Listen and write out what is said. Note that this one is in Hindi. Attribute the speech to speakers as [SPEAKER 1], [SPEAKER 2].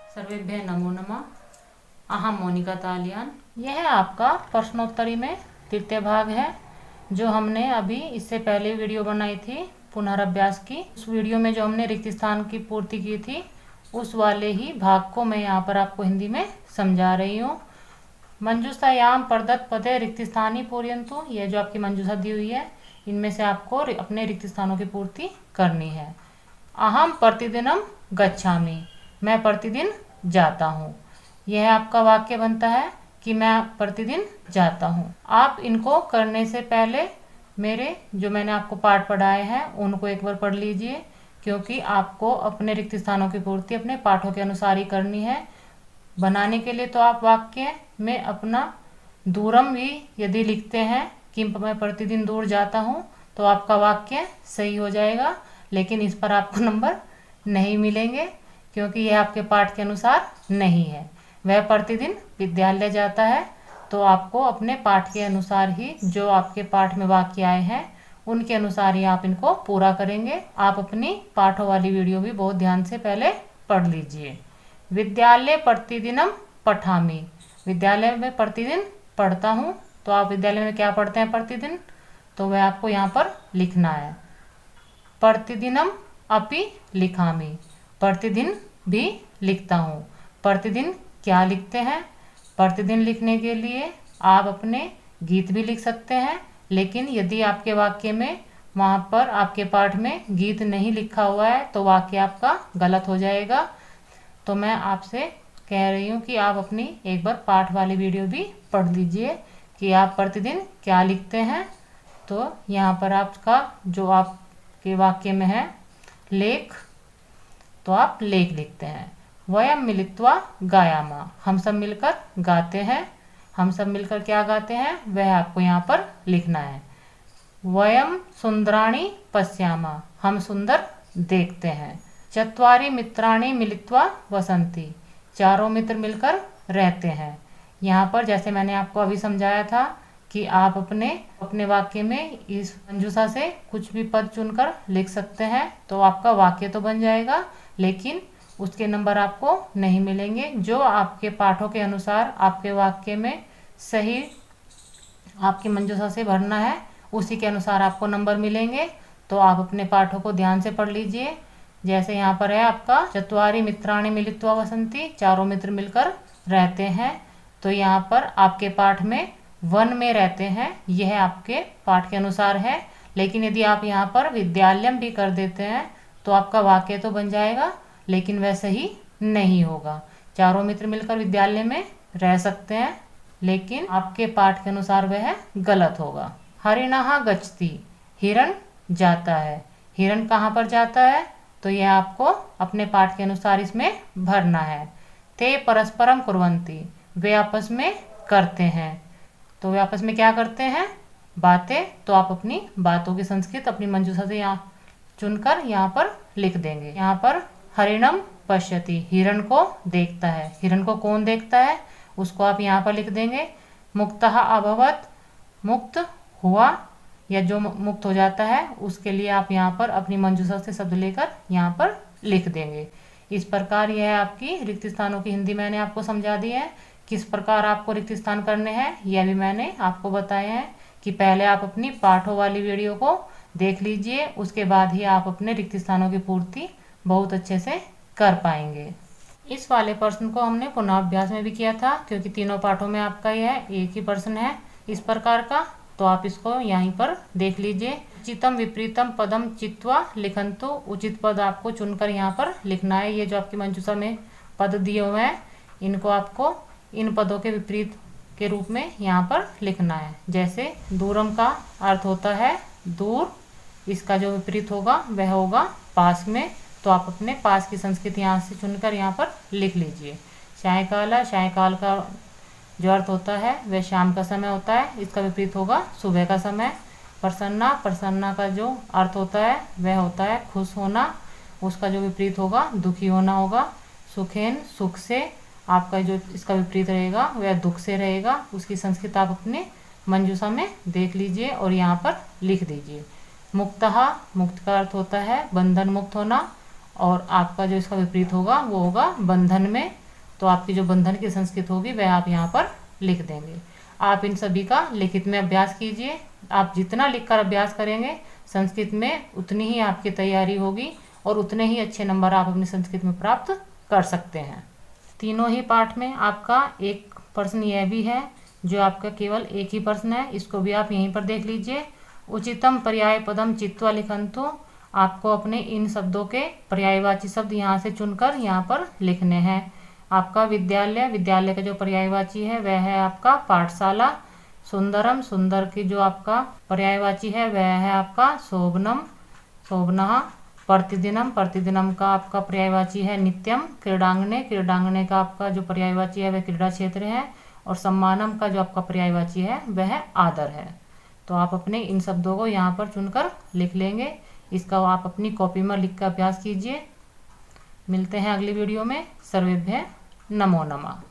[SPEAKER 1] सर्वेभ्यः नमो नमः। अहम मोनिका तालियान। यह आपका प्रश्नोत्तरी में तृतीय भाग है, जो हमने अभी इससे पहले वीडियो बनाई थी पुनराभ्यास की। उस वीडियो में जो हमने रिक्त स्थान की पूर्ति की थी, उस वाले ही भाग को मैं यहाँ पर आपको हिंदी में समझा रही हूँ। मंजूषायाम प्रदत्त पदे रिक्त स्थानी पूरयन्तु। यह जो आपकी मंजूषा दी हुई है, इनमें से आपको अपने रिक्त स्थानों की पूर्ति करनी है। अहम प्रतिदिनम गच्छामि, मैं प्रतिदिन जाता हूँ। यह आपका वाक्य बनता है कि मैं प्रतिदिन जाता हूँ। आप इनको करने से पहले मेरे जो मैंने आपको पाठ पढ़ाए हैं उनको एक बार पढ़ लीजिए, क्योंकि आपको अपने रिक्त स्थानों की पूर्ति अपने पाठों के अनुसार ही करनी है। बनाने के लिए तो आप वाक्य में अपना दूरम भी यदि लिखते हैं कि मैं प्रतिदिन दूर जाता हूँ, तो आपका वाक्य सही हो जाएगा, लेकिन इस पर आपको नंबर नहीं मिलेंगे, क्योंकि यह आपके पाठ के अनुसार नहीं है। वह प्रतिदिन विद्यालय जाता है, तो आपको अपने पाठ के अनुसार ही जो आपके पाठ में वाक्य आए हैं उनके अनुसार ही आप इनको पूरा करेंगे। आप अपनी पाठों वाली वीडियो भी बहुत ध्यान से पहले पढ़ लीजिए। विद्यालय प्रतिदिनम पठामि, विद्यालय में प्रतिदिन पढ़ता हूँ। तो आप विद्यालय में क्या पढ़ते हैं प्रतिदिन, तो वह आपको यहाँ पर लिखना है। प्रतिदिनम अपि लिखामि, प्रतिदिन भी लिखता हूँ। प्रतिदिन क्या लिखते हैं, प्रतिदिन लिखने के लिए आप अपने गीत भी लिख सकते हैं, लेकिन यदि आपके वाक्य में वहाँ पर आपके पाठ में गीत नहीं लिखा हुआ है तो वाक्य आपका गलत हो जाएगा। तो मैं आपसे कह रही हूँ कि आप अपनी एक बार पाठ वाली वीडियो भी पढ़ लीजिए कि आप प्रतिदिन क्या लिखते हैं। तो यहाँ पर आपका जो आपके वाक्य में है लेख, तो आप लेख लिखते हैं। वयम मिलित्वा गायामा, हम सब मिलकर गाते हैं। हम सब मिलकर क्या गाते हैं वह आपको यहाँ पर लिखना है। वयम सुंदराणि पश्यामा, हम सुंदर देखते हैं। चत्वारि मित्राणि मिलित्वा वसंती, चारों मित्र मिलकर रहते हैं। यहाँ पर जैसे मैंने आपको अभी समझाया था कि आप अपने वाक्य में इस मंजूषा से कुछ भी पद चुनकर लिख सकते हैं, तो आपका वाक्य तो बन जाएगा, लेकिन उसके नंबर आपको नहीं मिलेंगे। जो आपके पाठों के अनुसार आपके वाक्य में सही आपकी मंजूषा से भरना है, उसी के अनुसार आपको नंबर मिलेंगे। तो आप अपने पाठों को ध्यान से पढ़ लीजिए। जैसे यहाँ पर है आपका चत्वारि मित्राणि मिलित्वा वसंती, चारों मित्र मिलकर रहते हैं। तो यहाँ पर आपके पाठ में वन में रहते हैं, यह आपके पाठ के अनुसार है। लेकिन यदि आप यहाँ पर विद्यालयम भी कर देते हैं तो आपका वाक्य तो बन जाएगा, लेकिन वह सही नहीं होगा। चारों मित्र मिलकर विद्यालय में रह सकते हैं, लेकिन आपके पाठ के अनुसार वह गलत होगा। हरिणः गच्छति, हिरण जाता है। हिरण कहाँ पर जाता है, तो यह आपको अपने पाठ के अनुसार इसमें भरना है। ते परस्परम कुर्वन्ति, वे आपस में करते हैं। तो वे आपस में क्या करते हैं, बातें। तो आप अपनी बातों की संस्कृत अपनी मंजूषा से यहाँ चुनकर यहाँ पर लिख देंगे। यहाँ पर हरिणम पश्यति, हिरण को देखता है। हिरण को कौन देखता है, उसको आप यहाँ पर लिख देंगे। मुक्तः अभवत्, मुक्त हुआ या जो मुक्त हो जाता है, उसके लिए आप यहाँ पर अपनी मंजूषा से शब्द लेकर यहाँ पर लिख देंगे। इस प्रकार यह आपकी रिक्त स्थानों की हिंदी मैंने आपको समझा दी है। किस प्रकार आपको रिक्त स्थान करने हैं यह भी मैंने आपको बताया है कि पहले आप अपनी पाठों वाली वीडियो को देख लीजिए, उसके बाद ही आप अपने रिक्त स्थानों की पूर्ति बहुत अच्छे से कर पाएंगे। इस वाले प्रश्न को हमने पुनःअभ्यास में भी किया था, क्योंकि तीनों पाठों में आपका यह एक ही प्रश्न है इस प्रकार का। तो आप इसको यहीं पर देख लीजिए। उचितम विपरीतम पदम चित्वा लिखन्तु, उचित पद आपको चुनकर यहाँ पर लिखना है। ये जो आपकी मंजूषा में पद दिए हुए हैं, इनको आपको इन पदों के विपरीत के रूप में यहाँ पर लिखना है। जैसे दूरम का अर्थ होता है दूर, इसका जो विपरीत होगा वह होगा पास में। तो आप अपने पास की संस्कृति यहाँ से चुनकर यहाँ पर लिख लीजिए। सायंकाल, सायंकाल का जो अर्थ होता है वह शाम का समय होता है, इसका विपरीत होगा सुबह का समय। प्रसन्ना, प्रसन्ना का जो अर्थ होता है वह होता है खुश होना, उसका जो विपरीत होगा दुखी होना होगा। सुखेन, सुख से, आपका जो इसका विपरीत रहेगा वह दुख से रहेगा। उसकी संस्कृत आप अपने मंजूषा में देख लीजिए और यहाँ पर लिख दीजिए। मुक्तः, मुक्त का अर्थ होता है बंधन मुक्त होना, और आपका जो इसका विपरीत होगा वो होगा बंधन में। तो आपकी जो बंधन की संस्कृत होगी वह आप यहाँ पर लिख देंगे। आप इन सभी का लिखित में अभ्यास कीजिए। आप जितना लिखकर अभ्यास करेंगे संस्कृत में उतनी ही आपकी तैयारी होगी और उतने ही अच्छे नंबर आप अपनी संस्कृत में प्राप्त कर सकते हैं। तीनों ही पाठ में आपका एक प्रश्न यह भी है जो आपका केवल एक ही प्रश्न है, इसको भी आप यहीं पर देख लीजिए। उचितम पर्याय पदम चित्वा लिखन्तु। आपको अपने इन शब्दों के पर्यायवाची शब्द यहाँ से चुनकर यहाँ पर लिखने हैं। आपका विद्यालय, विद्यालय का जो पर्यायवाची है वह है आपका पाठशाला। सुंदरम, सुंदर की जो आपका पर्यायवाची है वह है आपका शोभनम, शोभनः। प्रतिदिनम, प्रतिदिनम का आपका पर्यायवाची है नित्यम। क्रीडांगने, क्रीडांगने का आपका जो पर्यायवाची है वह क्रीड़ा क्षेत्र है। और सम्मानम का जो आपका पर्यायवाची है वह आदर है। तो आप अपने इन शब्दों को यहाँ पर चुनकर लिख लेंगे। इसका आप अपनी कॉपी में लिख कर अभ्यास कीजिए। मिलते हैं अगली वीडियो में। सर्वेभ्यः नमो नमः।